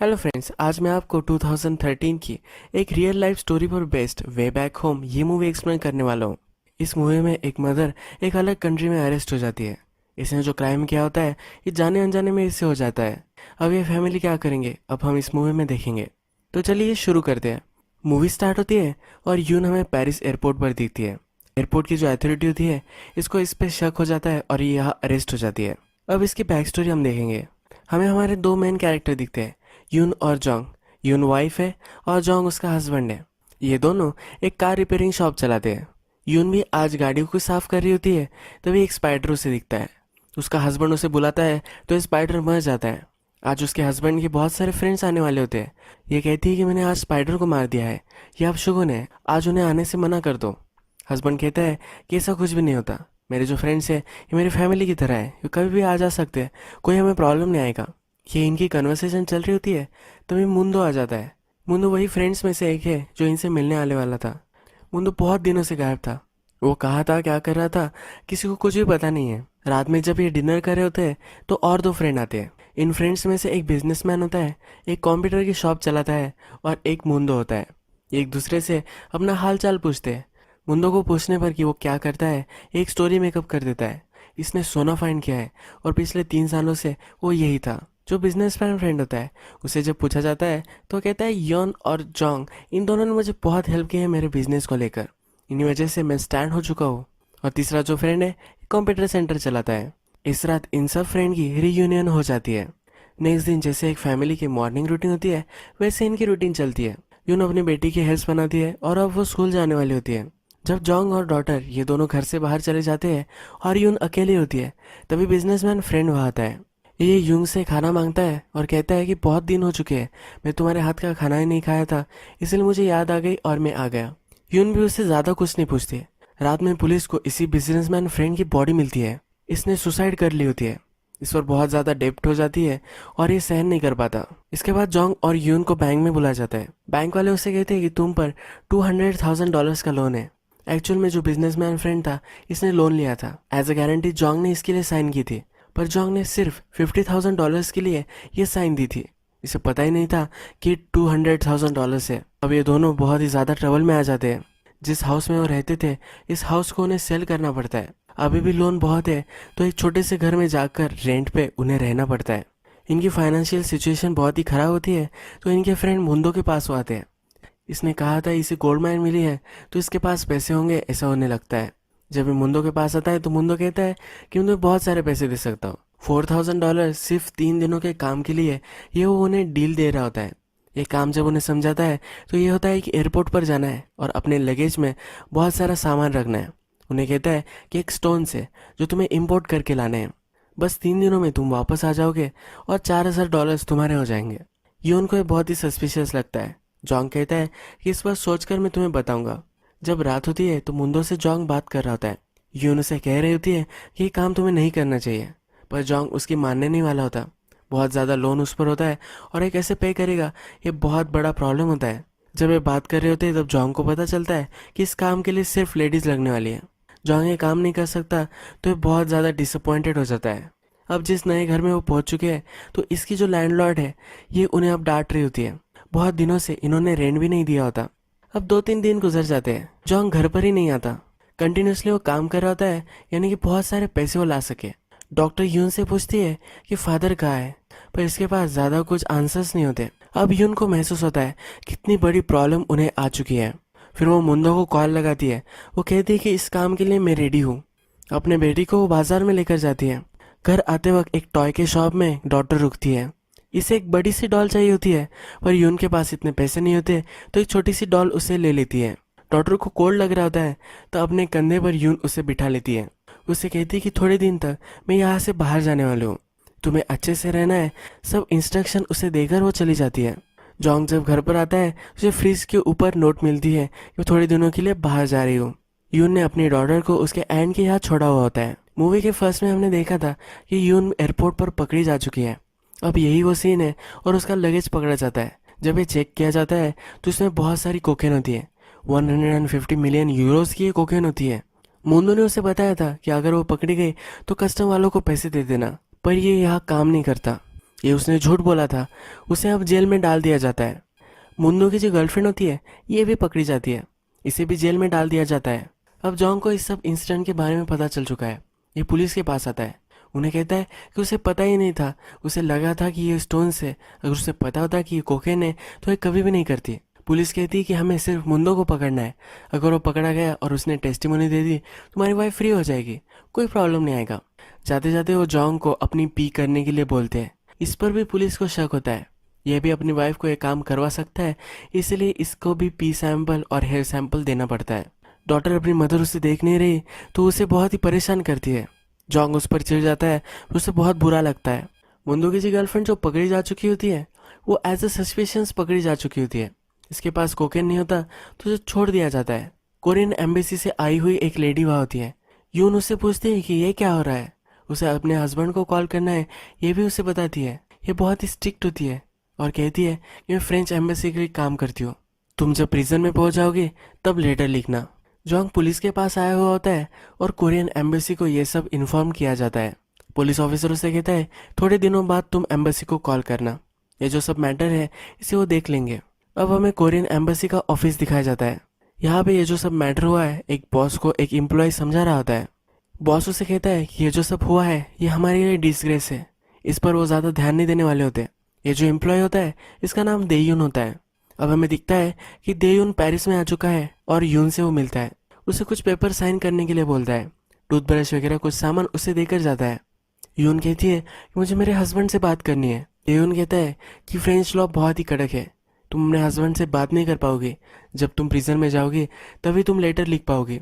Hello friends, आज मैं आपको 2013 की एक रियल लाइफ स्टोरी पर बेस्ड वे बैक होम ये मूवी एक्सप्लेन करने वाला हूँ। इस मूवी में एक मदर एक अलग कंट्री में अरेस्ट हो जाती है। इसने जो क्राइम किया होता है ये जाने अनजाने में इससे हो जाता है। अब ये फैमिली क्या करेंगे अब हम इस मूवी में देखेंगे। तो चलिए शुरू करते हैं। मूवी स्टार्ट होती है और यून हमें पेरिस एयरपोर्ट पर दिखती है। एयरपोर्ट की जो अथॉरिटी होती है इसको इस पर शक हो जाता है और ये यहाँ अरेस्ट हो जाती है। अब इसकी बैक स्टोरी हम देखेंगे। हमें हमारे दो मेन कैरेक्टर दिखते हैं, यून और जोंग। यून वाइफ है और जोंग उसका हस्बैंड है। ये दोनों एक कार रिपेयरिंग शॉप चलाते हैं। यून भी आज गाड़ियों को साफ कर रही होती है, तभी एक स्पाइडर उसे दिखता है। उसका हस्बैंड उसे बुलाता है तो स्पाइडर मर जाता है। आज उसके हस्बैंड के बहुत सारे फ्रेंड्स आने वाले होते हैं। ये कहती है कि मैंने आज स्पाइडर को मार दिया है, ये अब शुगुन है, आज उन्हें आने से मना कर दो। हस्बैंड कहता है कि ऐसा कुछ भी नहीं होता, मेरे जो फ्रेंड्स हैं ये मेरी फैमिली की तरह है, ये कभी भी आ जा सकते हैं, कोई हमें प्रॉब्लम नहीं आएगा। ये इनकी कन्वर्सेशन चल रही होती है तभी मुंदो आ जाता है। मुंदो वही फ्रेंड्स में से एक है जो इनसे मिलने आने वाला था। मुंदो बहुत दिनों से गायब था। वो कहाँ था, क्या कर रहा था, किसी को कुछ भी पता नहीं है। रात में जब ये डिनर कर रहे होते हैं तो और दो फ्रेंड आते हैं। इन फ्रेंड्स में से एक बिजनेसमैन होता है, एक कंप्यूटर की शॉप चलाता है, और एक मुंदो होता है। एक दूसरे से अपना हाल चाल पूछते हैं। मुंदो को पूछने पर कि वो क्या करता है एक स्टोरी मेकअप कर देता है। इसने सोना फाइंड किया है और पिछले 3 सालों से वो यही था। जो बिजनेसमैन फ्रेंड होता है उसे जब पूछा जाता है तो कहता है योन और जोंग इन दोनों ने मुझे बहुत हेल्प की है मेरे बिजनेस को लेकर, इन्हीं वजह से मैं स्टैंड हो चुका हूँ। और तीसरा जो फ्रेंड है कंप्यूटर सेंटर चलाता है। इस रात इन सब फ्रेंड की रीयूनियन हो जाती है। नेक्स्ट दिन जैसे एक फैमिली की मॉर्निंग रूटीन होती है वैसे इनकी रूटीन चलती है। यून अपनी बेटी की हेल्थ बनाती है और अब वो स्कूल जाने वाली होती है। जब जोंग और डॉटर ये दोनों घर से बाहर चले जाते हैं और यून अकेली होती है, तभी बिजनेसमैन फ्रेंड वहाँ आता है। ये यूंग से खाना मांगता है और कहता है कि बहुत दिन हो चुके हैं, मैं तुम्हारे हाथ का खाना ही नहीं खाया था, इसलिए मुझे याद आ गई और मैं आ गया। यून भी उससे ज़्यादा कुछ नहीं पूछती। रात में पुलिस को इसी बिजनेसमैन फ्रेंड की बॉडी मिलती है। इसने सुसाइड कर ली होती है। इस पर बहुत ज़्यादा डेप्ट हो जाती है और ये सहन नहीं कर पाता। इसके बाद जोंग और यून को बैंक में बुलाया जाता है। बैंक वाले उससे कहते हैं कि तुम पर $200,000 का लोन है। एक्चुअल में जो बिजनेसमैन फ्रेंड था इसने लोन लिया था। एज अ गारंटी जोंग ने इसके लिए साइन की थी, पर जोंग ने सिर्फ $50,000 के लिए ये साइन दी थी। इसे पता ही नहीं था कि $200,000 है। अब ये दोनों बहुत ही ज़्यादा ट्रबल में आ जाते हैं। जिस हाउस में वो रहते थे इस हाउस को उन्हें सेल करना पड़ता है। अभी भी लोन बहुत है तो एक छोटे से घर में जाकर रेंट पे उन्हें रहना पड़ता है। इनकी फाइनेंशियल सिचुएशन बहुत ही ख़राब होती है तो इनके फ्रेंड मुंदो के पास वो आते हैं। इसने कहा था इसे गोल्ड माइन मिली है तो इसके पास पैसे होंगे, ऐसा होने लगता है। जब ये मुंदो के पास आता है तो मुंदो कहता है कि मैं तुम्हें बहुत सारे पैसे दे सकता हूँ। $4,000 सिर्फ 3 दिनों के काम के लिए ये वो उन्हें डील दे रहा होता है। ये काम जब उन्हें समझाता है तो ये होता है कि एयरपोर्ट पर जाना है और अपने लगेज में बहुत सारा सामान रखना है। उन्हें कहता है कि एक स्टोन से जो तुम्हें इम्पोर्ट करके लाने हैं, बस 3 दिनों में तुम वापस आ जाओगे और $4,000 तुम्हारे हो जाएंगे। ये उनको ये बहुत ही सस्पिशियस लगता है। जोंग कहता है कि इस बार सोचकर मैं तुम्हें बताऊंगा। जब रात होती है तो मुंदो से जोंग बात कर रहा होता है। यून उसे कह रही होती है कि ये काम तुम्हें नहीं करना चाहिए, पर जोंग उसकी मानने नहीं वाला होता। बहुत ज़्यादा लोन उस पर होता है और ये कैसे पे करेगा, ये बहुत बड़ा प्रॉब्लम होता है। जब ये बात कर रहे होते हैं तब जोंग को पता चलता है कि इस काम के लिए सिर्फ लेडीज़ लगने वाली है। जोंग ये काम नहीं कर सकता तो ये बहुत ज़्यादा डिसअपॉइंटेड हो जाता है। अब जिस नए घर में वो पहुंच चुके हैं तो इसकी जो लैंडलॉर्ड है ये उन्हें अब डांट रही होती है। बहुत दिनों से इन्होंने रेंट भी नहीं दिया होता। अब 2-3 दिन गुजर जाते हैं, जोंग घर पर ही नहीं आता। कंटिन्यूसली वो काम कर रहा होता है, यानी कि बहुत सारे पैसे वो ला सके। डॉक्टर यून से पूछती है कि फादर कहाँ है, पर इसके पास ज़्यादा कुछ आंसर्स नहीं होते। अब यून को महसूस होता है कितनी बड़ी प्रॉब्लम उन्हें आ चुकी है। फिर वो मुंदो को कॉल लगाती है। वो कहती है कि इस काम के लिए मैं रेडी हूँ। अपने बेटी को वो बाजार में लेकर जाती है। घर आते वक्त एक टॉय के शॉप में डॉक्टर रुकती है। इसे एक बड़ी सी डॉल चाहिए होती है, पर यून के पास इतने पैसे नहीं होते तो एक छोटी सी डॉल उसे ले लेती है। डॉक्टर को कोल्ड लग रहा होता है तो अपने कंधे पर यून उसे बिठा लेती है। उसे कहती है कि थोड़े दिन तक मैं यहाँ से बाहर जाने वाली हूँ, तुम्हें अच्छे से रहना है। सब इंस्ट्रक्शन उसे देकर वो चली जाती है। जोंग जब घर पर आता है उसे फ्रिज के ऊपर नोट मिलती है कि वो थोड़े दिनों के लिए बाहर जा रही हूँ। यून ने अपनी डॉटर को उसके एंड के यहाँ छोड़ा हुआ होता है। मूवी के फर्स्ट में हमने देखा था कि यून एयरपोर्ट पर पकड़ी जा चुकी है। अब यही वो सीन है और उसका लगेज पकड़ा जाता है। जब ये चेक किया जाता है तो इसमें बहुत सारी कोकेन होती है। 150 मिलियन यूरोस की ये कोकेन होती है। मुंदो ने उसे बताया था कि अगर वो पकड़ी गई तो कस्टम वालों को पैसे दे देना, पर ये यहाँ काम नहीं करता। ये उसने झूठ बोला था, उसे अब जेल में डाल दिया जाता है। मुंदो की जो गर्लफ्रेंड होती है ये भी पकड़ी जाती है, इसे भी जेल में डाल दिया जाता है। अब जॉन्ग को इस सब इंसिडेंट के बारे में पता चल चुका है। ये पुलिस के पास आता है, उन्हें कहता है कि उसे पता ही नहीं था, उसे लगा था कि ये स्टोन्स है, अगर उसे पता होता कि ये कोकेन है तो ये कभी भी नहीं करती। पुलिस कहती है कि हमें सिर्फ मुंदो को पकड़ना है, अगर वो पकड़ा गया और उसने टेस्टिमोनी दे दी तुम्हारी वाइफ फ्री हो जाएगी, कोई प्रॉब्लम नहीं आएगा। जाते जाते वो जॉन्ग को अपनी पी करने के लिए बोलते हैं। इस पर भी पुलिस को शक होता है, यह भी अपनी वाइफ को ये काम करवा सकता है, इसलिए इसको भी पी सैंपल और हेयर सैंपल देना पड़ता है। डॉटर अपनी मदर उसे देख नहीं रही तो उसे बहुत ही परेशान करती है। जॉन्ग उस पर चिढ़ जाता है, उसे बहुत बुरा लगता है। मुंदो की गर्लफ्रेंड जो पकड़ी जा चुकी होती है वो एज ए सस्पिशंस पकड़ी जा चुकी होती है। इसके पास कोकेन नहीं होता तो उसे छोड़ दिया जाता है। कोरियन एम्बेसी से आई हुई एक लेडी वहाँ होती है। यून उससे पूछती है कि ये क्या हो रहा है, उसे अपने हस्बैंड को कॉल करना है, ये भी उसे बताती है। ये बहुत ही स्ट्रिक्ट होती है और कहती है कि मैं फ्रेंच एम्बेसी के लिए काम करती हूँ, तुम जब प्रिजन में पहुंच जाओगे तब लेटर लिखना। जॉन्ग पुलिस के पास आया हुआ होता है और कोरियन एम्बेसी को ये सब इन्फॉर्म किया जाता है। पुलिस ऑफिसर उसे कहता है थोड़े दिनों बाद तुम एम्बेसी को कॉल करना, ये जो सब मैटर है इसे वो देख लेंगे। अब हमें कोरियन एम्बेसी का ऑफिस दिखाया जाता है। यहाँ पे ये जो सब मैटर हुआ है एक बॉस को एक एम्प्लॉय समझा रहा होता है। बॉस उसे कहता है कि ये जो सब हुआ है ये हमारे लिए डिसग्रेस है, इस पर वो ज़्यादा ध्यान नहीं देने वाले होते। ये जो एम्प्लॉय होता है इसका नाम देयुन होता है। अब हमें दिखता है कि देयुन पेरिस में आ चुका है और यून से वो मिलता है, उसे कुछ पेपर साइन करने के लिए बोलता है। टूथब्रश वगैरह कुछ सामान उसे देकर जाता है। यून कहती है कि मुझे मेरे हस्बैंड से बात करनी है। देयुन कहता है कि फ्रेंच लॉ बहुत ही कड़क है, तुम अपने हस्बैंड से बात नहीं कर पाओगे, जब तुम प्रिजन में जाओगे तभी तुम लेटर लिख पाओगे।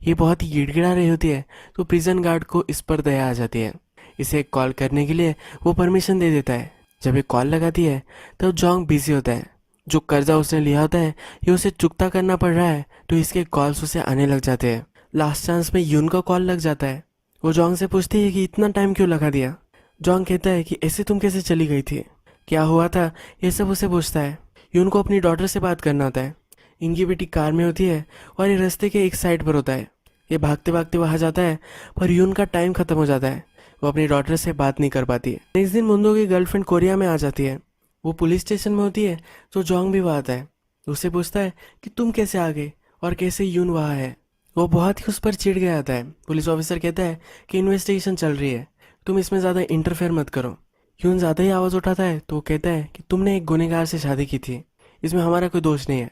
ये बहुत ही गिड़गिड़ा रही होती है तो प्रिजन गार्ड को इस पर दया आ जाती है। इसे कॉल करने के लिए वो परमिशन दे देता है। जब ये कॉल लगाती है तब जॉन्ग बिजी होता है। जो कर्जा उसने लिया होता है ये उसे चुकता करना पड़ रहा है तो इसके कॉल्स उसे आने लग जाते हैं। लास्ट चांस में यून का कॉल लग जाता है। वो जॉन्ग से पूछती है कि इतना टाइम क्यों लगा दिया। जॉन्ग कहता है कि ऐसे तुम कैसे चली गई थी, क्या हुआ था, ये सब उसे पूछता है। यून को अपनी डॉटर से बात करना होता है। इनकी बेटी कार में होती है और ये रास्ते के एक साइड पर होता है। ये भागते भागते वहाँ जाता है पर यून का टाइम खत्म हो जाता है, वो अपनी डॉटर से बात नहीं कर पाती है। नेक्स्ट दिन मुंदो की गर्लफ्रेंड कोरिया में आ जाती है। वो पुलिस स्टेशन में होती है तो जॉन्ग भी वहाँ आता है। उससे पूछता है कि तुम कैसे आ गए और कैसे यून वहाँ है। वो बहुत ही उस पर चिढ़ गया आता है। पुलिस ऑफिसर कहता है कि इन्वेस्टिगेशन चल रही है, तुम इसमें ज़्यादा इंटरफेयर मत करो। यून ज़्यादा ही आवाज़ उठाता है तो वो कहता है कि तुमने एक गुनहगार से शादी की थी, इसमें हमारा कोई दोष नहीं है,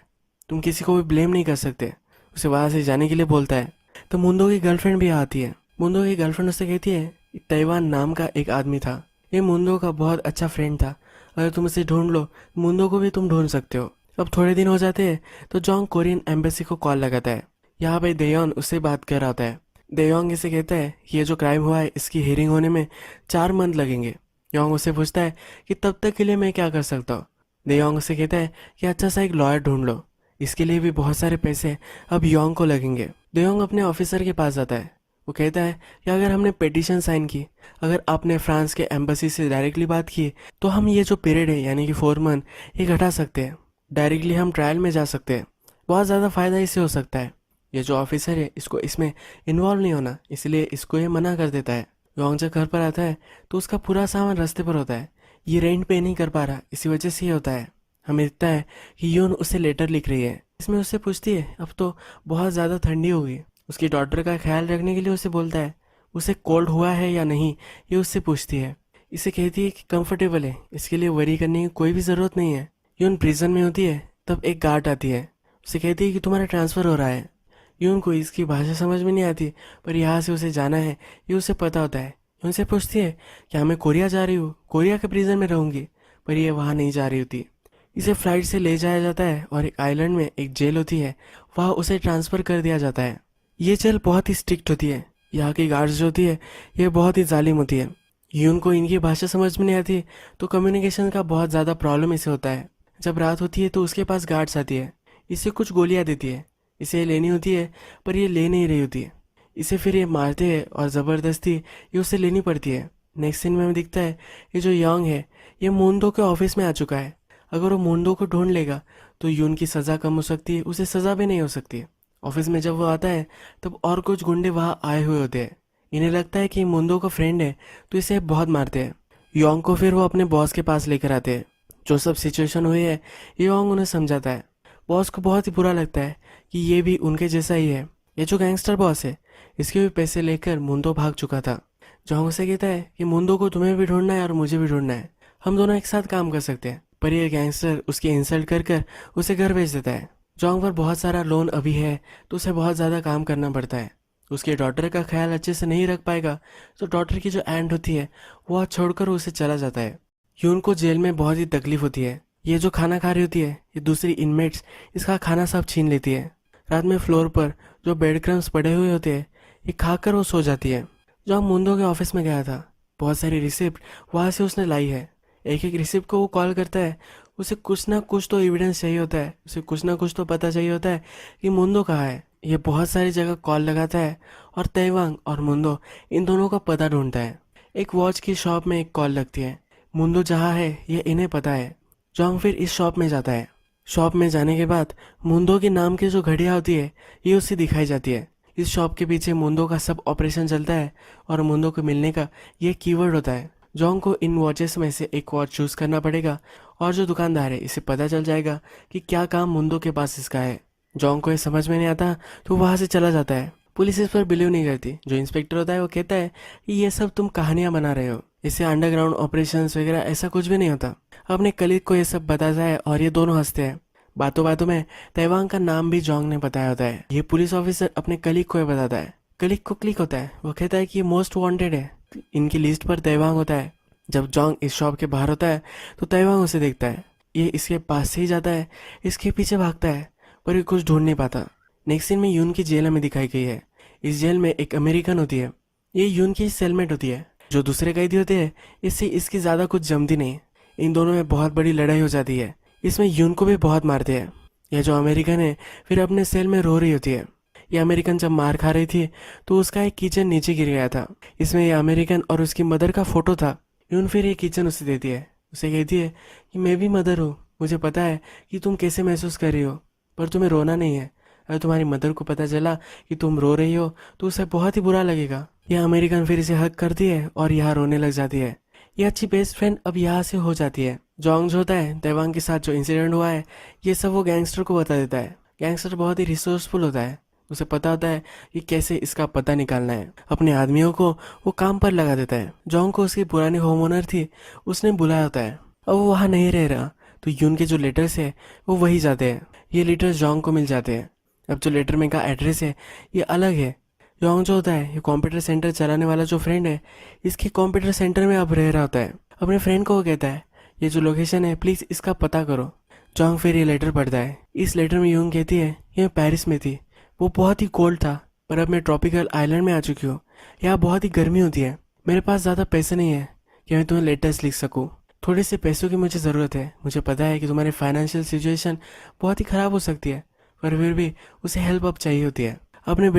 तुम किसी को भी ब्लेम नहीं कर सकते। उसे वहाँ से जाने के लिए बोलता है। तो मुंदो की गर्लफ्रेंड भी आती है। मुंदो की गर्लफ्रेंड उससे कहती है ताइवान नाम का एक आदमी था, ये मुंदो का बहुत अच्छा फ्रेंड था, अगर तुम इसे ढूंढ लो मुंदो को भी तुम ढूंढ सकते हो। अब थोड़े दिन हो जाते हैं तो जॉन्ग कोरियन एम्बेसी को कॉल लगाता है। यहाँ पे देयोंग उससे बात कर रहा होता है। देयोंग इसे कहता है कि ये जो क्राइम हुआ है इसकी हियरिंग होने में 4 मंथ लगेंगे। योंग उससे पूछता है कि तब तक के लिए मैं क्या कर सकता हूँ। देयोंग उससे कहता है कि अच्छा सा एक लॉयर ढूंढ लो, इसके लिए भी बहुत सारे पैसे अब योंग को लगेंगे। देयोंग अपने ऑफिसर के पास जाता है। वो कहता है कि अगर हमने पिटीशन साइन की, अगर आपने फ्रांस के एम्बेसी से डायरेक्टली बात की तो हम ये जो पीरियड है यानी कि 4 मंथ ये घटा सकते हैं, डायरेक्टली हम ट्रायल में जा सकते हैं, बहुत ज़्यादा फ़ायदा इससे हो सकता है। ये जो ऑफिसर है इसको इसमें इन्वॉल्व नहीं होना, इसलिए इसको ये मना कर देता है। योंग जब घर पर आता है तो उसका पूरा सामान रास्ते पर होता है। ये रेंट पे नहीं कर पा रहा, इसी वजह से ये होता है। हमें दिखता है कि यून उसे लेटर लिख रही है, इसमें उससे पूछती है अब तो बहुत ज़्यादा ठंडी होगी, उसकी डॉटर का ख्याल रखने के लिए उसे बोलता है। उसे कोल्ड हुआ है या नहीं ये उससे पूछती है। इसे कहती है कि कंफर्टेबल है, इसके लिए वरी करने की कोई भी ज़रूरत नहीं है। यून प्रिजन में होती है तब एक गार्ड आती है, उसे कहती है कि तुम्हारा ट्रांसफ़र हो रहा है। यून को इसकी भाषा समझ में नहीं आती पर यहाँ से उसे जाना है ये उसे पता होता है। उनसे पूछती है क्या मैं कोरिया जा रही हूँ, कोरिया के प्रिजन में रहूँगी, पर ये वहाँ नहीं जा रही होती। इसे फ्लाइट से ले जाया जाता है और एक आइलैंड में एक जेल होती है, वहाँ उसे ट्रांसफ़र कर दिया जाता है। ये जेल बहुत ही स्ट्रिक्ट होती है, यहाँ की गार्ड्स जो होती है ये बहुत ही जालिम होती है। यून को इनकी भाषा समझ में नहीं आती तो कम्युनिकेशन का बहुत ज़्यादा प्रॉब्लम इसे होता है। जब रात होती है तो उसके पास गार्ड्स आती है, इसे कुछ गोलियाँ देती है, इसे लेनी होती है पर ये ले नहीं रही होती है। इसे फिर ये मारते हैं और ज़बरदस्ती ये उसे लेनी पड़ती है। नेक्स्ट सीन में हमें दिखता है ये जो योंग है ये मुंडो के ऑफिस में आ चुका है। अगर वो मुंडो को ढूंढ लेगा तो यून की सज़ा कम हो सकती है, उसे सज़ा भी नहीं हो सकती। ऑफिस में जब वो आता है तब और कुछ गुंडे वहाँ आए हुए होते हैं। इन्हें लगता है कि मुंडो का फ्रेंड है तो इसे बहुत मारते हैं। योंग को फिर वो अपने बॉस के पास लेकर आते हैं। जो सब सिचुएशन हुई है योंग उन्हें समझाता है। बॉस को बहुत ही बुरा लगता है कि ये भी उनके जैसा ही है। ये जो गैंगस्टर बॉस है इसके भी पैसे लेकर मुंदो भाग चुका था। जोंग उसे कहता है कि मुंदो को तुम्हें भी ढूंढना है और मुझे भी ढूंढना है, हम दोनों एक साथ काम कर सकते हैं। पर ये गैंगस्टर उसकी इंसल्ट कर कर उसे घर भेज देता है। जोंग पर बहुत सारा लोन अभी है तो उसे बहुत ज़्यादा काम करना पड़ता है। उसके डॉटर का ख्याल अच्छे से नहीं रख पाएगा तो डॉटर की जो एंड होती है वो छोड़कर उसे चला जाता है। यून को जेल में बहुत ही तकलीफ होती है। ये जो खाना खा रही होती है ये दूसरी इनमेट्स इसका खाना सब छीन लेती है। रात में फ्लोर पर जो बेड क्रम्स पड़े हुए होते हैं ये खाकर वो सो जाती है। जो मुंदो के ऑफिस में गया था बहुत सारी रिसिप्ट वहाँ से उसने लाई है। एक एक रिसिप्ट को वो कॉल करता है। उसे कुछ ना कुछ तो एविडेंस चाहिए होता है, उसे कुछ ना कुछ तो पता चाहिए होता है कि मुंदो कहाँ है। ये बहुत सारी जगह कॉल लगाता है और तैवांग और मुंदो इन दोनों का पता ढूंढता है। एक वॉच की शॉप में एक कॉल लगती है। मुंदो जहाँ है ये इन्हें पता है। जोंग फिर इस शॉप में जाता है। शॉप में जाने के बाद मुंदो के नाम की जो घड़ियाँ होती है ये उसे दिखाई जाती है। इस शॉप के पीछे मुंदो का सब ऑपरेशन चलता है और मुंदो को मिलने का ये कीवर्ड होता है। जोंग को इन वॉचेस में से एक वॉच चूज करना पड़ेगा और जो दुकानदार है इसे पता चल जाएगा कि क्या काम मुंदो के पास इसका है। जोंग को ये समझ में नहीं आता तो वहाँ से चला जाता है। पुलिस इस पर बिलीव नहीं करती। जो इंस्पेक्टर होता है वो कहता है कि ये सब तुम कहानियां बना रहे हो, इससे अंडरग्राउंड ऑपरेशंस वगैरह ऐसा कुछ भी नहीं होता। अपने कलीग को ये सब बताता है और ये दोनों हंसते हैं। बातों बातों में तैवांग का नाम भी जोंग ने बताया होता है। ये पुलिस ऑफिसर अपने कलीग को ये बताता है। कलीग को क्लिक होता है। वो कहता है कि ये मोस्ट वांटेड है। इनकी लिस्ट पर तैवांग होता है। जब जोंग इस शॉप के बाहर होता है तो तैवांग उसे देखता है। ये इसके पास से ही जाता है, इसके पीछे भागता है पर ये कुछ ढूंढ नहीं पाता। नेक्स्ट सीन में यून की जेल में दिखाई गई है। इस जेल में एक अमेरिकन होती है। ये यून की सेलमेट होती है। जो दूसरे कैदी होते हैं इससे इसकी ज़्यादा कुछ जमती नहीं। इन दोनों में बहुत बड़ी लड़ाई हो जाती है। इसमें यून को भी बहुत मारते हैं। यह जो अमेरिकन है फिर अपने सेल में रो रही होती है। ये अमेरिकन जब मार खा रही थी तो उसका एक किचन नीचे गिर गया था। इसमें यह अमेरिकन और उसकी मदर का फोटो था। यून फिर ये किचन उसे देती है। उसे कहती है कि मैं भी मदर हूँ, मुझे पता है कि तुम कैसे महसूस कर रही हो, पर तुम्हें रोना नहीं है। अगर तुम्हारी मदर को पता चला कि तुम रो रही हो तो उसे बहुत ही बुरा लगेगा। यह अमेरिकन फिर इसे हक करती है और यहाँ रोने लग जाती है। यह अच्छी बेस्ट फ्रेंड अब यहाँ से हो जाती है। जोंग जो होता है तैवांग के साथ जो इंसिडेंट हुआ है ये सब वो गैंगस्टर को बता देता है। गैंगस्टर बहुत ही रिसोर्सफुल होता है। उसे पता होता है कि कैसे इसका पता निकालना है। अपने आदमियों को वो काम पर लगा देता है। जोंग को उसकी पुरानी होम ओनर थी उसने बुलाया होता है। अब वो वहाँ नहीं रह रहा तो यून के जो लेटर्स है वो वही जाते हैं। ये लेटर्स जोंग को मिल जाते हैं। अब जो लेटर में का एड्रेस है ये अलग है। जोंग जो होता है ये कंप्यूटर सेंटर चलाने वाला जो फ्रेंड है इसके कंप्यूटर सेंटर में अब रह रहा होता है। अपने फ्रेंड को वो कहता है ये जो लोकेशन है प्लीज़ इसका पता करो। जोंग फिर ये लेटर पढ़ता है। इस लेटर में यूंग कहती है ये मैं पेरिस में थी, वो बहुत ही कोल्ड था, पर अब मैं ट्रॉपिकल आइलैंड में आ चुकी हूँ। यहाँ बहुत ही गर्मी होती है। मेरे पास ज़्यादा पैसे नहीं है कि मैं तुम्हें लेटर्स लिख सकूँ। थोड़े से पैसों की मुझे ज़रूरत है। मुझे पता है कि तुम्हारी फाइनेंशियल सिचुएशन बहुत ही ख़राब हो सकती है, पर फिर भी उसे हेल्प अब चाहिए होती है। अपने